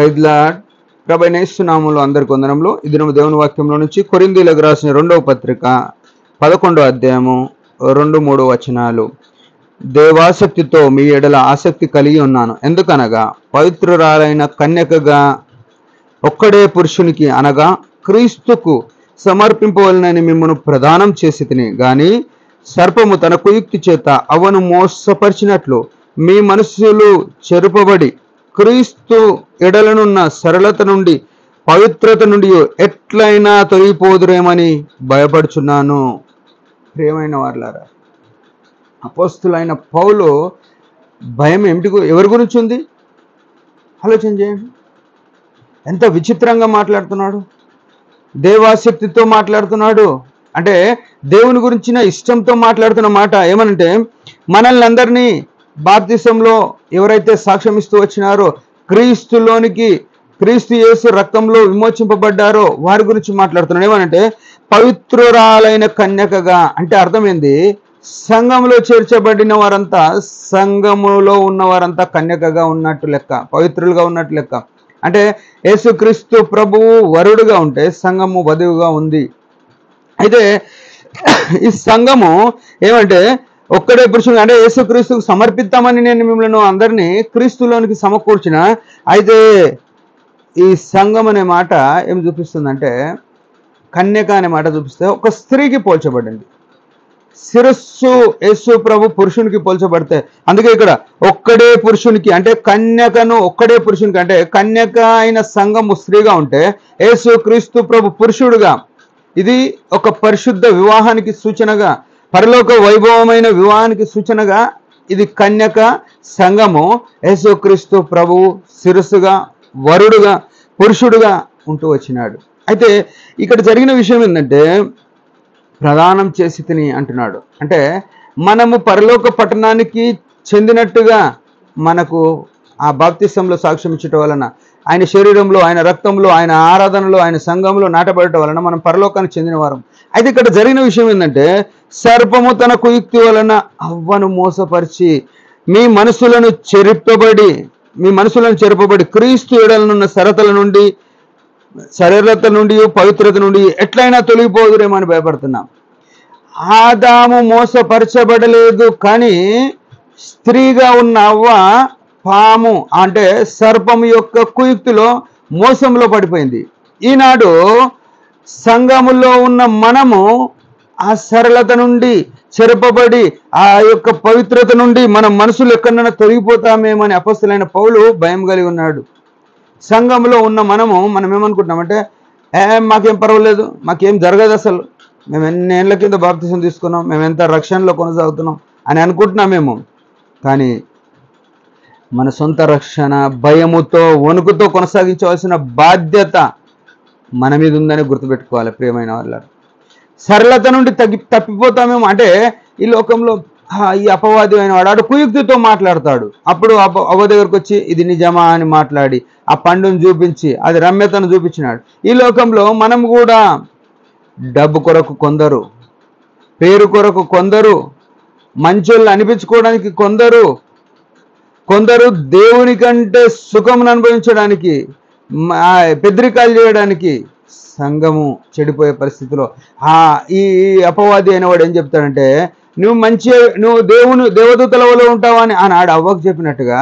Praise lord. ప్రభువైన యేసు నామములో అందరికి వందనములు. ఈ దినము దేవుని వాక్యంలో నుంచి కొరింథీయులకు రాసిన 2వ పత్రిక 11వ అధ్యాయము 2-3 వచనాలు. దేవాసక్తితో మీ ఎడల ఆసక్తి కలిగి ఉన్నాను. ఎందుకనగా పవిత్రురాలైన కన్యకగా ఒక్కడే పురుషునికి అనగా క్రీస్తుకు సమర్పింపవలనని మిమ్మల్ని ప్రదానం చేసి తిని గాని సర్పము తన కుయుక్తి చేత అవను మోసపరిచినట్లు మీ మనస్సులు చెరుపబడి క్రీస్తు ఎడలనున్న సరళత నుండి పవిత్రత నుండి ఎట్లయినా తొలగిపోదురేమని భయపడుచున్నాను. ప్రియమైన వారలారా, అపోస్తులైన పౌలు భయం ఎవరి గురించి ఉంది ఆలోచన చేయండి. ఎంత విచిత్రంగా మాట్లాడుతున్నాడు, దేవాసక్తితో మాట్లాడుతున్నాడు. అంటే దేవుని గురించిన ఇష్టంతో మాట్లాడుతున్న మాట ఏమనంటే, మనల్ని అందరినీ బాప్తిసంలో ఎవరైతే సాక్ష్యం ఇస్తూ వచ్చినారో, క్రీస్తులోనికి క్రీస్తు యేసు రక్తంలో విమోచింపబడ్డారో వారి గురించి మాట్లాడుతున్నాడు. ఏమనంటే పవిత్రురాలైన కన్యకగా, అంటే అర్థమైంది సంఘములో చేర్చబడిన వారంతా, సంఘములో ఉన్న వారంతా కన్యకగా ఉన్నట్టు లెక్క, పవిత్రులుగా ఉన్నట్టు లెక్క. అంటే యేసుక్రీస్తు ప్రభువు వరుడుగా ఉంటే సంఘము వధువుగా ఉంది. అయితే ఈ సంఘము ఏమంటే ఒక్కడే పురుషుడు, అంటే యేసుక్రీస్తుకు సమర్పిద్దామని నేను మిమ్మల్ని అందరినీ క్రీస్తులోనికి సమకూర్చిన. అయితే ఈ సంఘం అనే మాట ఏం చూపిస్తుందంటే, కన్యక అనే మాట చూపిస్తే ఒక స్త్రీకి పోల్చబడింది. శిరస్సు యేసు ప్రభు పురుషునికి పోల్చబడితే, అందుకే ఇక్కడ ఒక్కడే పురుషునికి, అంటే కన్యకను ఒక్కడే పురుషునికి, అంటే కన్యక అయిన సంఘము స్త్రీగా ఉంటే యేసు క్రీస్తు ప్రభు పురుషుడుగా, ఇది ఒక పరిశుద్ధ వివాహానికి సూచనగా, పరలోక వైభవమైన వివాహానికి సూచనగా ఇది కన్యక సంఘము యేసు క్రీస్తు ప్రభువు శిరస్సుగా, వరుడుగా, పురుషుడుగా ఉంటూ వచ్చినాడు. అయితే ఇక్కడ జరిగిన విషయం ఏంటంటే, ప్రదానం చేసి తిని అంటున్నాడు. అంటే మనము పరలోక పట్టణానికి చెందినట్టుగా మనకు ఆ బాప్తిసంలో సాక్ష్యం ఇచ్చటం వలన, ఆయన శరీరంలో, ఆయన రక్తంలో, ఆయన ఆరాధనలో, ఆయన సంఘంలో నాటబడటం వలన మనం పరలోకానికి చెందిన వారం. అయితే ఇక్కడ జరిగిన విషయం ఏంటంటే, సర్పము తన కుయుక్తి వలన అవ్వను మోసపరిచి మీ మనసులను చెరుపబడి క్రీస్తు ఎడలనున్న సరళత నుండి పవిత్రత నుండి ఎట్లయినా తొలగిపోదురేమో అని భయపడుతున్నాం. ఆదాము మోసపరచబడలేదు, కానీ స్త్రీగా ఉన్న అవ్వ పాము అంటే సర్పము యొక్క కుయుక్తిలో మోసంలో పడిపోయింది. ఈనాడు సంఘములో ఉన్న మనము ఆ సరళత నుండి చెరపబడి ఆ యొక్క పవిత్రత నుండి మన మనసులు ఎక్కడైనా తొలగిపోతామేమని అపొస్తలుడైన పౌలు భయం కలిగి ఉన్నాడు. సంఘంలో ఉన్న మనం ఏమనుకుంటున్నామంటే, మాకేం పర్వాలేదు, మాకేం జరగదు, అసలు మేము ఎన్ని ఏళ్ళ కింద బాప్తిసం తీసుకున్నాం, మేము ఎంత రక్షణలో కొనసాగుతున్నాం అని అనుకుంటున్నామేమో. కానీ మన సొంత రక్షణ భయముతో, వణుకుతో కొనసాగించవలసిన బాధ్యత మన మీద ఉందని గుర్తుపెట్టుకోవాలి. ప్రియమైన వాళ్ళ, సరళత నుండి తప్పిపోతామేమో. అంటే ఈ లోకంలో ఈ అపవాది అయిన వాడు కుయుక్తితో మాట్లాడతాడు. అప్పుడు అవ్వ దగ్గరకు వచ్చి ఇది నిజమా అని మాట్లాడి ఆ పండును చూపించి అది రమ్యతను చూపించినాడు. ఈ లోకంలో మనం కూడా డబ్బు కొరకు కొందరు, పేరు కొరకు కొందరు, మంచోళ్ళు అనిపించుకోవడానికి కొందరు దేవుని కంటే సుఖమును అనుభవించడానికి, పెద్దరికాలు చేయడానికి సంఘము చెడిపోయే పరిస్థితిలో ఈ అపవాది అయిన వాడు ఏం చెప్తాడంటే, నువ్వు దేవదూతల వల్ల ఉంటావా అని ఆనాడు అవ్వకు చెప్పినట్టుగా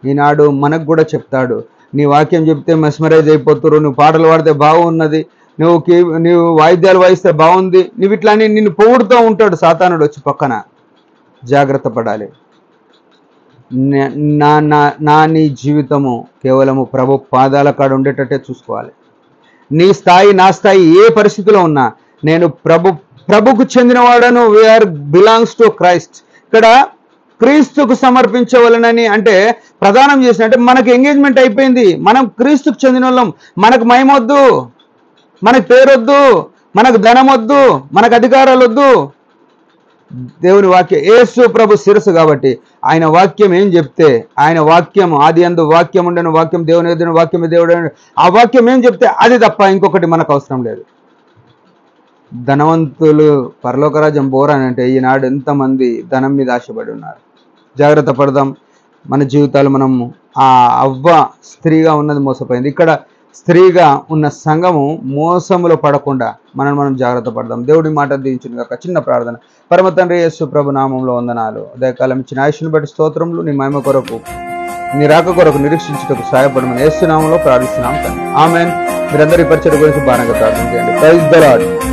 ఈనాడు మనకు కూడా చెప్తాడు. నీ వాక్యం చెప్తే మెస్మరైజ్ అయిపోతారు, నువ్వు పాటలు పాడితే బాగున్నది, నువ్వు వాయిద్యాలు వాయిస్తే బాగుంది, నువ్వు ఇట్లా అని నిన్ను పొగుడుతూ ఉంటాడు సాతానుడు వచ్చి పక్కన. జాగ్రత్త పడాలి. నీ జీవితము కేవలము ప్రభు పాదాల కాడ ఉండేటట్టే చూసుకోవాలి. నీ స్థాయి, నా స్థాయి ఏ పరిస్థితిలో ఉన్నా నేను ప్రభుకు చెందినవాడను. We are belongs to Christ. ఇక్కడ క్రీస్తుకు సమర్పించవలనని అంటే ప్రదానం చేసిన, అంటే మనకు ఎంగేజ్మెంట్ అయిపోయింది, మనం క్రీస్తుకు చెందిన వాళ్ళం. మనకు మహిమొద్దు, మనకు పేరొద్దు, మనకు ధనం వద్దు, మనకు అధికారాలు వద్దు. దేవుని వాక్యం, యేసు ప్రభు శిరస్సు కాబట్టి ఆయన వాక్యం ఏం చెప్తే, ఆయన వాక్యం ఆది యందు వాక్యం ఉండెను, వాక్యం దేవుని యొద్దను, వాక్యం దేవుడు, ఆ వాక్యం ఏం చెప్తే అది తప్ప ఇంకొకటి మనకు అవసరం లేదు. ధనవంతులు పరలోకరాజ్యం బోరని అంటే ఈనాడు ఎంతమంది ధనం మీద ఆశపడి ఉన్నారు. జాగ్రత్త పడదాం. మన జీవితాలు మనం ఆ అవ్వ స్త్రీగా ఉన్నది మోసపోయింది. ఇక్కడ స్త్రీగా ఉన్న సంఘము మోసములో పడకుండా మనం జాగ్రత్త పడదాం. దేవుడి మాట దీవించును గాక. చిన్న ప్రార్థన. పరమ తండ్రి యేసు ప్రభు నామంలో వందనాలు. ఉదయకాలం ఇచ్చిన ఆయుష్ను బట్టి స్తోత్రములు. నీ మహిమ కొరకు, నీ రాక కొరకు నిరీక్షించుటకు సహాయపడమని యేసు నామంలో ప్రార్థిస్తున్నాం తండ్రి. ఆమేన్. మీరందరి పరిచయం గురించి బాగా ప్రార్థన చేయండి. Praise the lord.